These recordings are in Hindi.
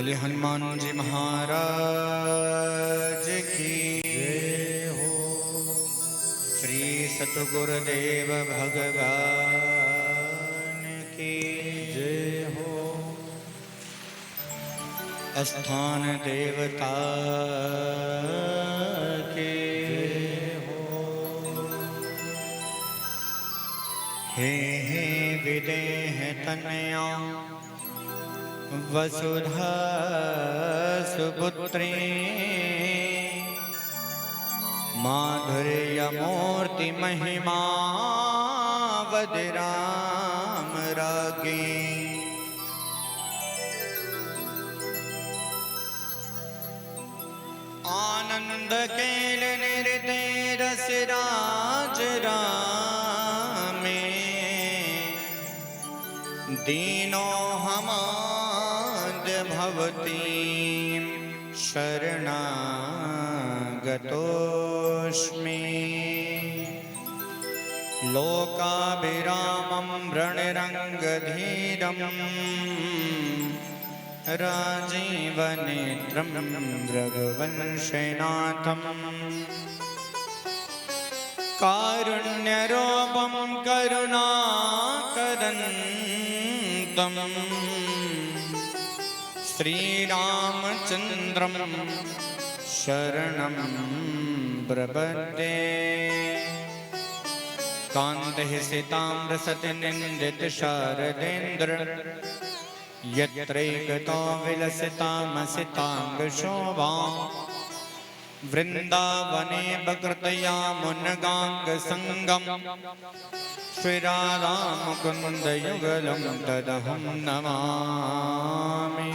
बोले हनुमान जी महाराज की जय हो। श्री सतगुरुदेव भगवान की जय हो। स्थान देवता के जय हो। हे विदेह तनया वसुधा सुपुत्री माधुर्यमूर्ति महिमा वद राम रागी। आनंद केल निरते रस राज रामे दीनो हमाद भवती शरणागतोस्मि। लोकाभिरामं रणरंगधीरं राजीवनेत्रं रघुवंशनाथं कारुण्यरूपं करुणाकरन्तं श्रीरामचन्द्रं शरणं प्रपद्ये। कान्तिः सिताम्रसतिनिन्दित शारदेन्द्र यत्रैकतो विलसितामसिताङ्गशोभा वृन्दावने बकृतयामुनगाङ्गसङ्गं श्रीराधामुकुन्दयुगलं तदहं नमामि।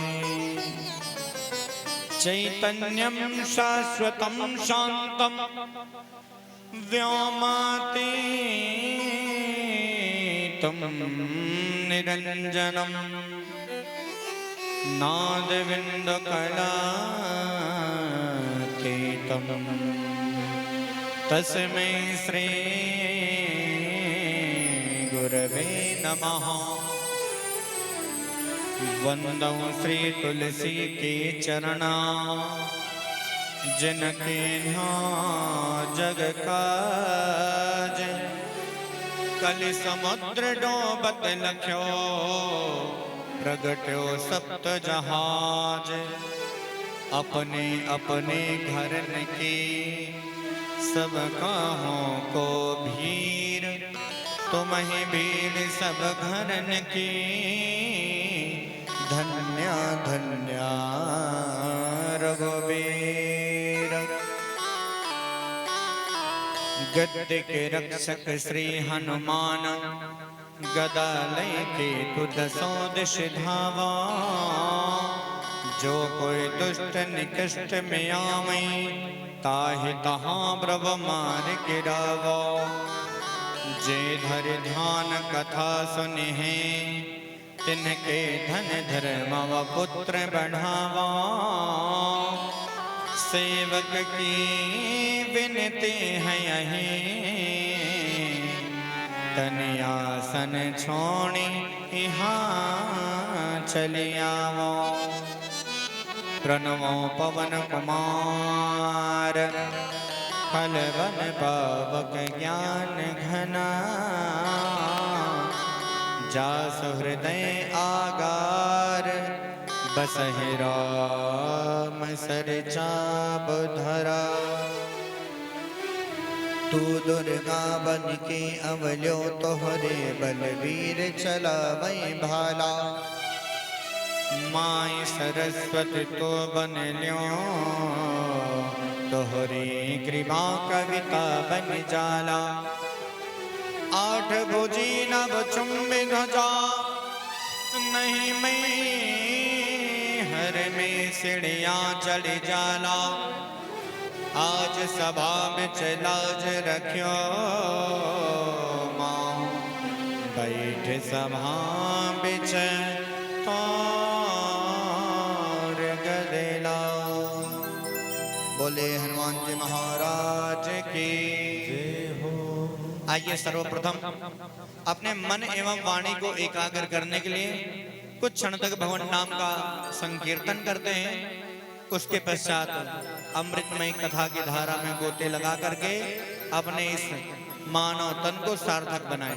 चैतन्यं शाश्वतं शान्तं व्योमातीतं निरञ्जनं नादविन्दकलातीतं तस्मै श्री गुरवे नमः। वंदौ श्री तुलसी के चरणा जिनके जग काज कलि समुद्र डोबत लख्यो प्रगट्यो सप्त जहाज। अपने अपने घर की सब काहों को भीर तुम्हें भीड़ सब घरन की। धन्य धन्य रघुवीर गद्य के रक्षक श्री हनुमान गदा लेके दसों दिश धावा। जो कोई दुष्ट निकृष्ट में आवे ताहि तहाँ ब्रव मार गिरावा। जे धर ध्यान कथा सुने हैं तिनके धन धर्म व पुत्र बढ़ावा। सेवक की विनती है यही तनयासन छोड़ी यहाँ चली आवो। प्रणवो पवन कुमार फलवन पावक ज्ञान घना। जास हृदय आगार बसहि राम सरचा बुधरा। तू दुर्गा बन के अवल्यो तोहरे बलवीर चलावै भाला। माई सरस्वती तो बन ल्यो तोहरी कृपा कविता बन जाला। आठ भुजी नभ चुम्बि ध्वजा नहीं मैं हर में सिड़िया चढ़ जाला। आज सभा बिच लाज रख्यो माँ बैठ सभा बिच तोर गदेला। बोले हनुमान जी महाराज की जय हो। आइए सर्वप्रथम अपने मन एवं वाणी को एकाग्र करने के लिए कुछ क्षण तक भगवान नाम का संकीर्तन करते हैं। उसके पश्चात अमृतमय कथा की धारा में गोते लगा करके अपने इस मानव तन को सार्थक बनाए।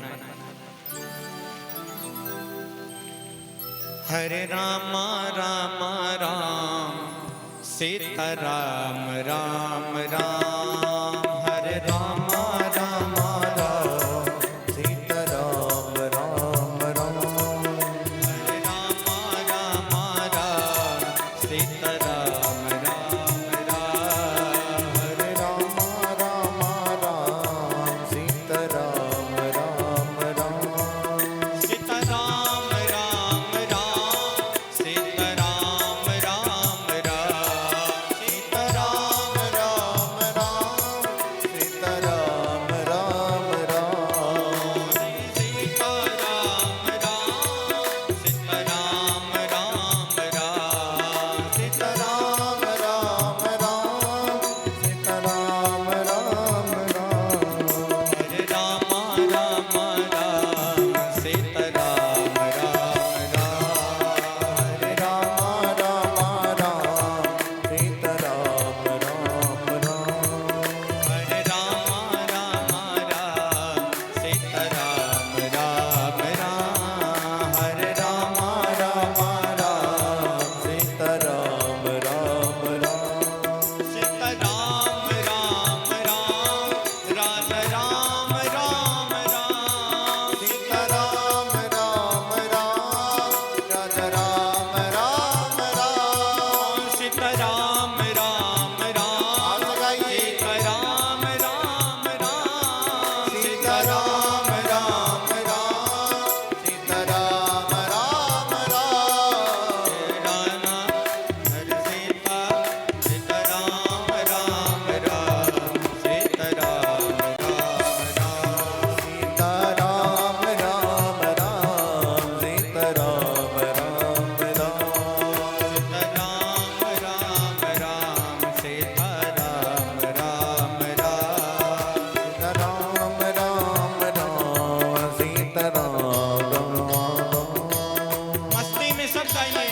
हरे राम राम राम सीता राम राम राम। हरे राम राम राम सीता राम राम राम। हरे राम राम राम सीता राम राम राम। हरे राम राम राम सीता राम राम राम। सीता राम राम राम सीता राम राम राम। सीता राम राम राम सीता राम राम राम। सीता राम राम सीता राम राम राम। सीता राम राम राम सीता राम राम राम। हरे राम राम राम सीता राम राम राम। हरे राम राम राम सीता राम राम राम। हरे राम राम राम सीता राम राम राम। हरे राम राम राम सीता राम राम राम। सीता राम राम राम राजा राम राम राम। सीता राम राम राम राजा राम राम राम। सीता राम राम राम सीता राम राम राम। सीता राम राम राम सीता राम राम राम। राम हरे सीता सीता राम राम राम। सीता राम राम राम। सीता राम राम राम सीता राम राम राम। सीता राम राम राम सीता राम राम राम। सीता राम राम राम सीता राम राम। मस्ती में सब गाइए।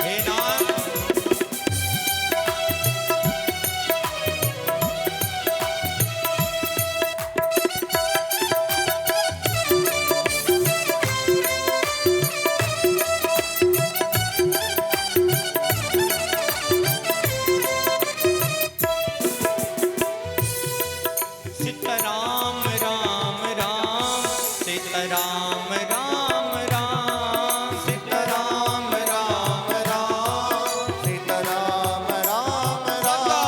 हे नाथ सीता राम राम राम सीता राम राम राम। सीता राम राम राम सीता राम राम राम।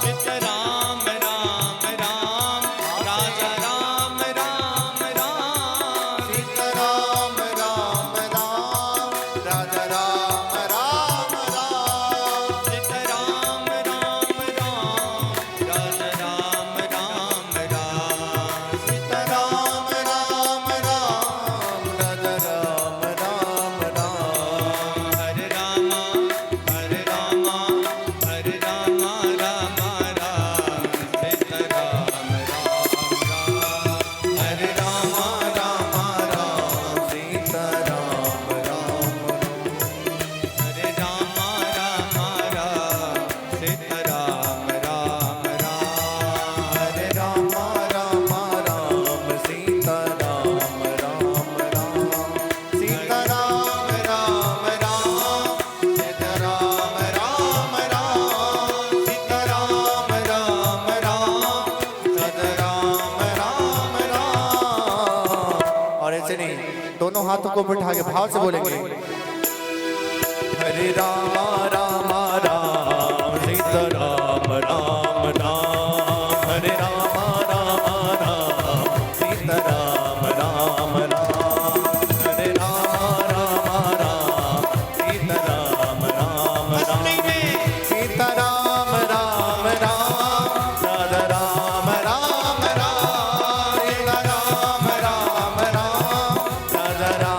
सीता राम राम राम राजा राम राम राम। सीता राम राम राम राजा राम राम राम। सीता राम राम राम राजा राम राम राम। सीता राम राम राम राजा राम राम राम। हरे राम हरे राम हरे राम राम राम। सीता राम राम राम। हरे राम राम राम सीता राम राम राम। हरे राम राम राम सीता राम राम राम। हरे राम राम राम सीता राम राम राम। सीता राम राम राम सीता राम राम राम। सीता राम राम राम सीता राम राम राम। और ऐसे नहीं, दोनों हाथों को बिठा के भाव से बोलेंगे। हरे राम राम राम सीता राम राम राम। हरे राम राम राम सीता राम राम राम। हरे राम राम राम सीता राम राम मस्ती राम। में सीता राम राम राम राधा राम राम राम। सीता राम राम राम राधा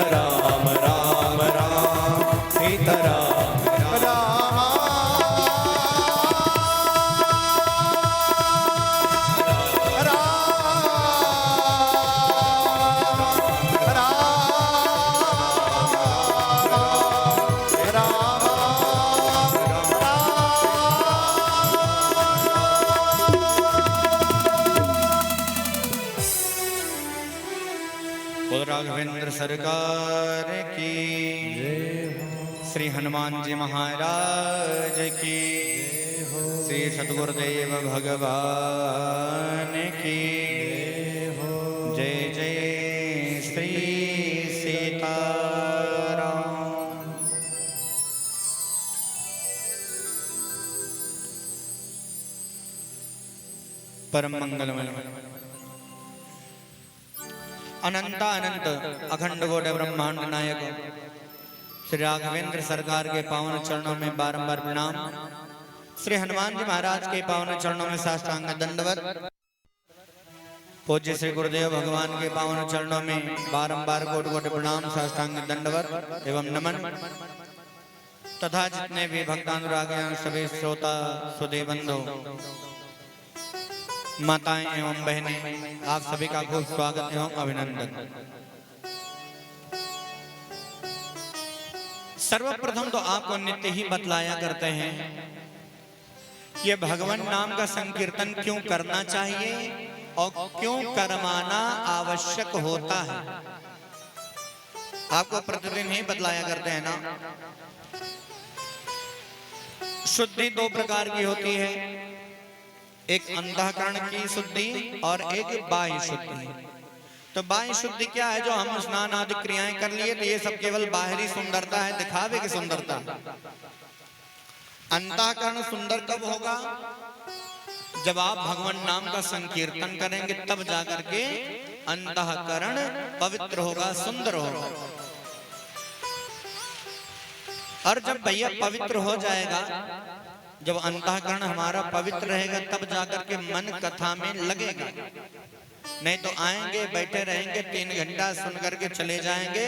सीताराम राम राम सीताराम राम बोल राघवेंद्र सरकार की, श्री हनुमान जी महाराज की, श्री सद्गुरुदेव भगवान की जय जय श्री सीताराम। परम मंगलमय अनंत अनंत अखंड गोड ब्रह्मांड नायक श्री राघवेंद्र सरकार के पावन चरणों में बारंबार प्रणाम। श्री हनुमान जी महाराज के पावन चरणों में साष्टांग दंडवत। पूज्य श्री गुरुदेव भगवान के पावन चरणों में बारंबार कोटि कोटि प्रणाम साष्टांग दंडवत एवं नमन। तथा जितने भी भक्तानुराग सभी श्रोता सुधे बंधु माताएं एवं बहनें, आप सभी का खूब स्वागत एवं अभिनंदन। सर्वप्रथम तो आपको नित्य ही बतलाया करते हैं कि भगवान नाम का संकीर्तन क्यों करना चाहिए और क्यों करवाना आवश्यक होता है। आपको प्रतिदिन ही बतलाया करते हैं ना। शुद्धि दो प्रकार की होती है, एक अंतःकरण की शुद्धि और एक बाह्य शुद्धि। तो बाह्य शुद्धि क्या है? जो हम स्नान आदि क्रियाएं कर लिए तो ये सब केवल बाहरी सुंदरता है, दिखावे की सुंदरता। अंतःकरण सुंदर कब होगा? जब आप भगवान नाम का संकीर्तन करेंगे, तब जाकर के अंतःकरण पवित्र होगा, सुंदर होगा। और जब भैया पवित्र हो जाएगा, जब अंतःकरण हमारा पवित्र रहेगा, तब जाकर के मन कथा में लगेगा। नहीं तो आएंगे, बैठे रहेंगे, 3 घंटा सुन करके चले जाएंगे,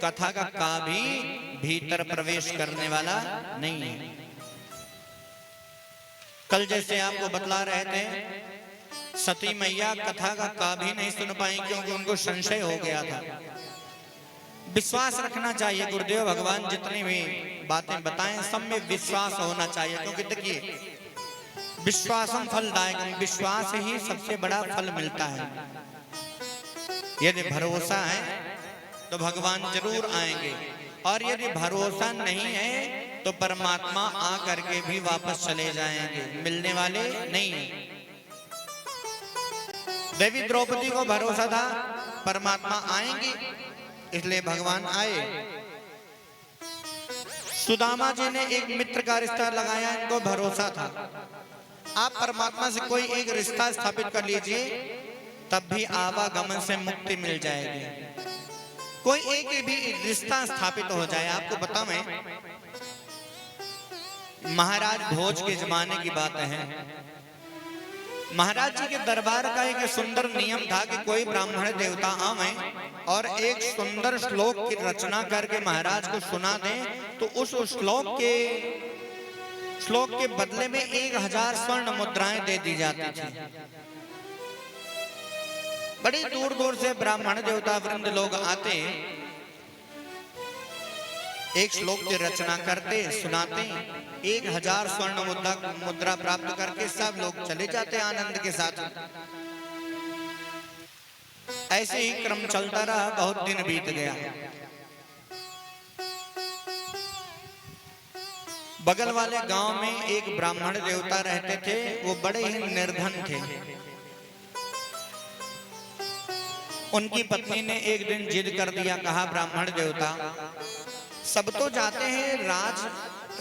कथा का भी भीतर प्रवेश करने वाला नहीं है। कल जैसे आपको बतला रहे थे, सती मैया कथा का भी नहीं सुन पाई क्योंकि उनको संशय हो गया था। विश्वास रखना चाहिए। गुरुदेव भगवान जितनी भी बातें बताएं सब में विश्वास होना चाहिए, क्योंकि देखिए विश्वासम फलदायकम, विश्वास ही सबसे बड़ा फल मिलता है। यदि भरोसा है तो भगवान जरूर आएंगे, और यदि भरोसा नहीं है तो परमात्मा आ करके भी वापस चले जाएंगे, मिलने वाले नहीं है। देवी द्रौपदी को भरोसा था परमात्मा आएंगे, इसलिए भगवान आए। सुदामा जी ने एक मित्र का रिश्ता लगाया, इनको भरोसा था। आप परमात्मा से कोई एक रिश्ता स्थापित कर लीजिए, तब भी आवागमन से मुक्ति मिल जाएगी। कोई एक भी रिश्ता स्थापित हो जाए। आपको बताऊं, महाराज भोज के जमाने की बात है। महाराज जी के दरबार का एक सुंदर नियम था कि कोई ब्राह्मण देवता आवे और एक सुंदर श्लोक की रचना करके महाराज को सुना दें, तो उस श्लोक के बदले में 1000 स्वर्ण मुद्राएं दे दी जाती थी। बड़ी दूर दूर से ब्राह्मण देवता वृंद लोग आते, एक श्लोक की रचना करते, सुनाते, 1000 स्वर्ण मुद्रा प्राप्त करके सब लोग चले जाते आनंद के साथ। ऐसे ही क्रम चलता रहा, बहुत दिन बीत गया। बगल वाले गांव में एक ब्राह्मण देवता रहते थे, वो बड़े ही निर्धन थे। उनकी पत्नी ने एक दिन जिद कर दिया, कहा ब्राह्मण देवता सब तो जाते हैं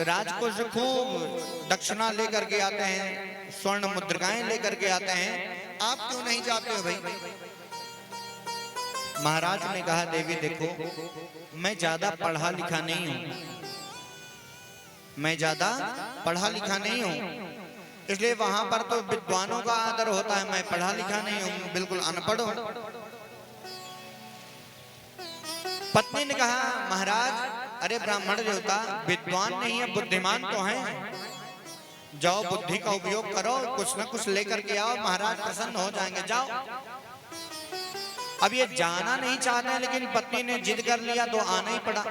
राज को खूब दक्षिणा लेकर के आते हैं, स्वर्ण मुद्रिकाएं लेकर के आते हैं, आप क्यों नहीं जाते हो भाई? महाराज ने कहा, देवी देखो, मैं ज्यादा पढ़ा लिखा नहीं हूं, इसलिए वहां पर तो विद्वानों का आदर होता है। मैं पढ़ा लिखा नहीं हूं, बिल्कुल अनपढ़ हूं। पत्नी ने कहा महाराज अरे ब्राह्मण देवता विद्वान नहीं है बुद्धिमान तो हैं, जाओ बुद्धि का उपयोग करो, कुछ ना कुछ लेकर के आओ, महाराज प्रसन्न हो जाएंगे, जाओ। अब ये जाना नहीं चाहते लेकिन पत्नी ने जिद कर लिया तो आना ही पड़ा।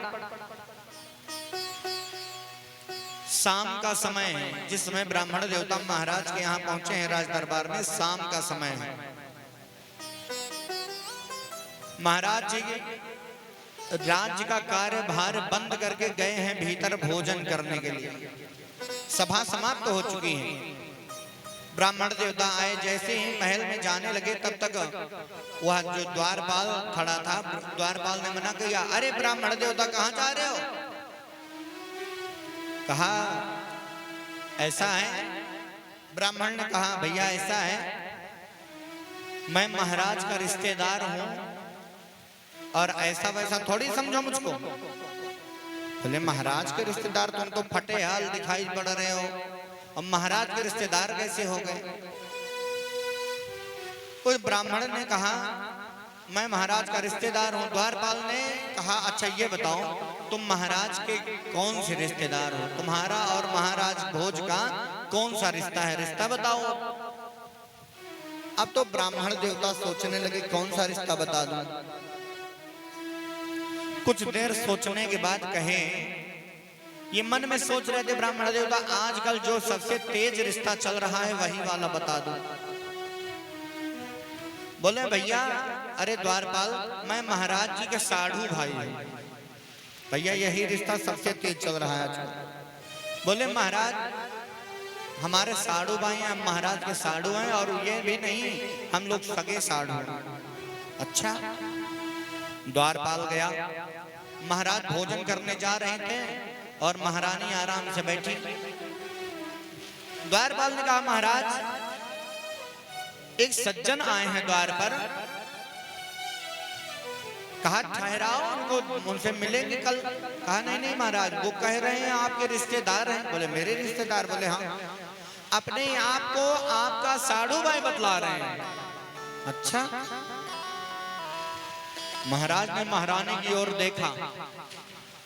शाम का समय है, जिस समय ब्राह्मण देवता महाराज के यहाँ पहुंचे हैं राज दरबार में, शाम का समय है। महाराज जी राज्य का कार्यभार बंद करके गए हैं भीतर भोजन करने के लिए। सभा समाप्त हो चुकी है। ब्राह्मण देवता आए, जैसे ही महल में जाने लगे तब तक वह जो द्वारपाल खड़ा था, द्वारपाल ने मना किया, अरे ब्राह्मण देवता कहाँ जा रहे हो? कहा ऐसा है। ब्राह्मण ने कहा भैया ऐसा है, मैं महाराज का रिश्तेदार हूं और ऐसा वैसा थोड़ी समझो मुझको। बोले महाराज के रिश्तेदार, तुम तो फटे हाल दिखाई पड़ रहे हो, अब महाराज के रिश्तेदार कैसे हो गए? कोई ब्राह्मण ने कहा मैं महाराज का रिश्तेदार हूं। द्वारपाल ने कहा अच्छा ये बताओ तुम महाराज के कौन से रिश्तेदार हो, तुम्हारा और महाराज भोज का कौन सा रिश्ता है, रिश्ता बताओ। अब तो ब्राह्मण देवता सोचने लगे कौन सा रिश्ता बता दूं। कुछ देर सोचने के बाद कहे, ये मन में सोच रहे थे ब्राह्मण देवता आजकल जो सबसे तेज रिश्ता चल रहा है वही वाला बता दूं। बोले भैया अरे द्वारपाल मैं महाराज जी के साढ़ू भाई हूं, भैया यही रिश्ता सबसे तेज चल रहा है आजकल। बोले महाराज हमारे साढ़ू भाई हैं, हम महाराज के साढ़ू हैं, और ये भी नहीं हम लोग सगे साढ़ू हैं। अच्छा। द्वारपाल गया, महाराज भोजन करने जा रहे थे और महारानी आराम से बैठी। द्वारपाल ने कहा महाराज एक सज्जन आए हैं द्वार पर, कहा ठहराओ उनको, उनसे मिलेंगे कल। कहा नहीं नहीं महाराज वो कह रहे हैं आपके रिश्तेदार हैं। बोले मेरे रिश्तेदार? बोले हाँ, अपने आप को आपका साढ़ू भाई बतला रहे हैं। अच्छा। महाराज ने महारानी की ओर देखा,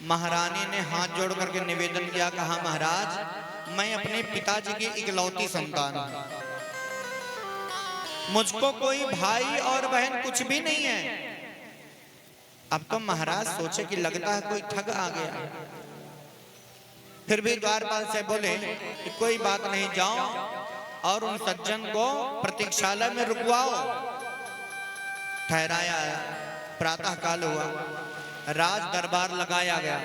महारानी ने हाथ जोड़ करके निवेदन किया, कहा महाराज मैं अपने पिताजी की इकलौती संतान हूं, मुझको कोई भाई और बहन कुछ भी नहीं है। अब तो महाराज सोचे कि लगता है कोई ठग आ गया। फिर भी द्वारपाल से बोले कि कोई बात नहीं, जाओ और उन सज्जन को प्रतीक्षालय में रुकवाओ। ठहराया, प्रातः काल हुआ, राज दरबार लगाया गया,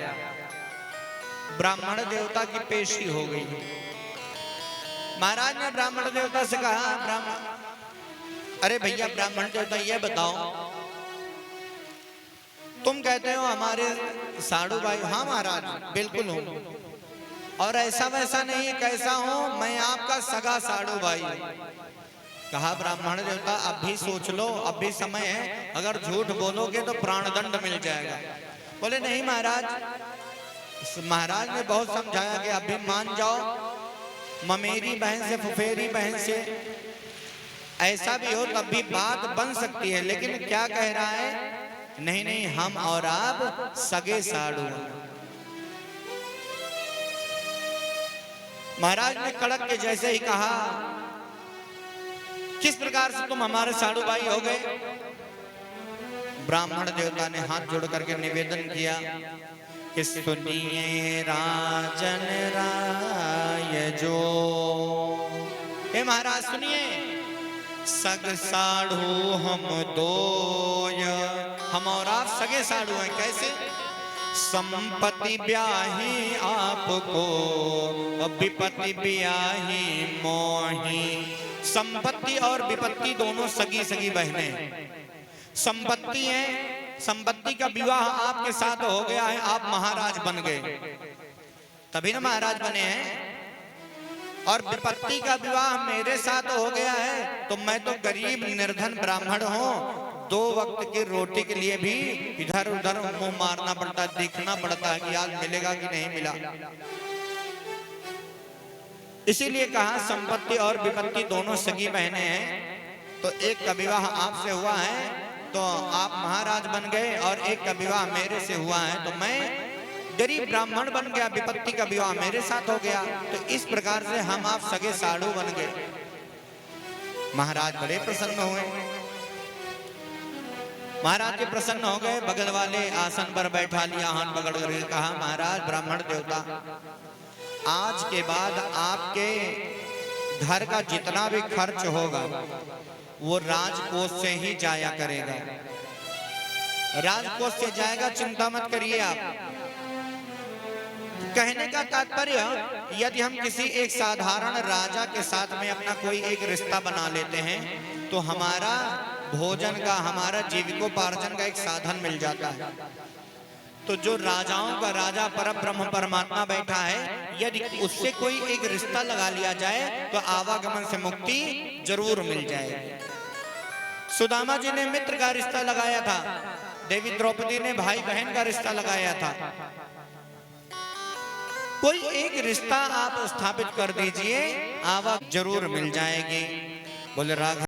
ब्राह्मण देवता की पेशी हो गई। महाराज ने ब्राह्मण देवता से कहा ब्राह्मण अरे भैया ब्राह्मण देवता ये बताओ तुम कहते हो हमारे साढ़ू भाई? हाँ महाराज बिल्कुल हूँ, और ऐसा वैसा नहीं कैसा हूँ, मैं आपका सगा साढ़ू भाई। कहा ब्राह्मण देवता अब भी सोच लो, अब भी समय है, अगर झूठ बोलोगे तो प्राणदंड मिल जाएगा। बोले नहीं महाराज। महाराज ने बहुत समझाया कि अब भी मान जाओ, ममेरी बहन से फुफेरी बहन से ऐसा भी हो तब भी बात बन सकती है, लेकिन क्या कह रहा है? नहीं नहीं हम और आप सगे साढ़ू। महाराज ने कड़क के जैसे ही कहा किस प्रकार से तुम हमारे साढ़ू भाई हो गए? ब्राह्मण देवता ने हाथ जोड़ करके निवेदन किया कि सुनिए राजन राय जो, हे महाराज सुनिए, सग साढ़ू हम दोय, हम और आप सगे साढ़ू हैं। कैसे? संपत्ति ब्याही आपको, विपत्ति ब्याही मोही। संपत्ति और विपत्ति दोनों सगी सगी बहनें। संपत्ति है, संपत्ति का विवाह आपके साथ हो गया है, आप महाराज बन गए, तभी ना महाराज बने हैं। और विपत्ति का विवाह मेरे साथ हो गया है, तो मैं तो गरीब निर्धन ब्राह्मण हूँ, 2 वक्त की रोटी के लिए भी इधर उधर मुंह मारना पड़ता है, देखना पड़ता है कि आज मिलेगा कि नहीं मिला। इसीलिए कहा संपत्ति और विपत्ति दोनों सगी बहनें हैं, तो एक का विवाह आपसे हुआ है, तो तो आप महाराज बन गए और एक का विवाह मेरे से हुआ है, तो मैं गरीब ब्राह्मण बन गया, विपत्ति का विवाह मेरे साथ हो गया, तो इस प्रकार से हम आप सगे साड़ू बन गए। महाराज बड़े प्रसन्न हुए। महाराज के प्रसन्न हो गए, बगल वाले आसन पर बैठा लिया, हाथ पकड़ करके कहा, महाराज ब्राह्मण देवता, आज के बाद आपके घर का जितना भी खर्च होगा वो राजकोष से ही जाया करेगा, राजकोष से जाएगा, चिंता मत करिए आप। कहने का तात्पर्य, यदि हम किसी एक साधारण राजा के साथ में अपना कोई एक रिश्ता बना लेते हैं तो हमारा भोजन का, हमारा जीविकोपार्जन का एक साधन मिल जाता है। तो जो राजाओं का राजा परब्रह्म परमात्मा बैठा है, यदि उससे कोई एक रिश्ता लगा लिया जाए तो आवागमन से मुक्ति जरूर मिल जाएगी। सुदामा जी ने मित्र का रिश्ता लगाया था, देवी द्रौपदी ने भाई बहन का रिश्ता लगाया था। कोई एक रिश्ता आप स्थापित कर दीजिए, आवागमन जरूर मिल जाएगी। बोले राघव।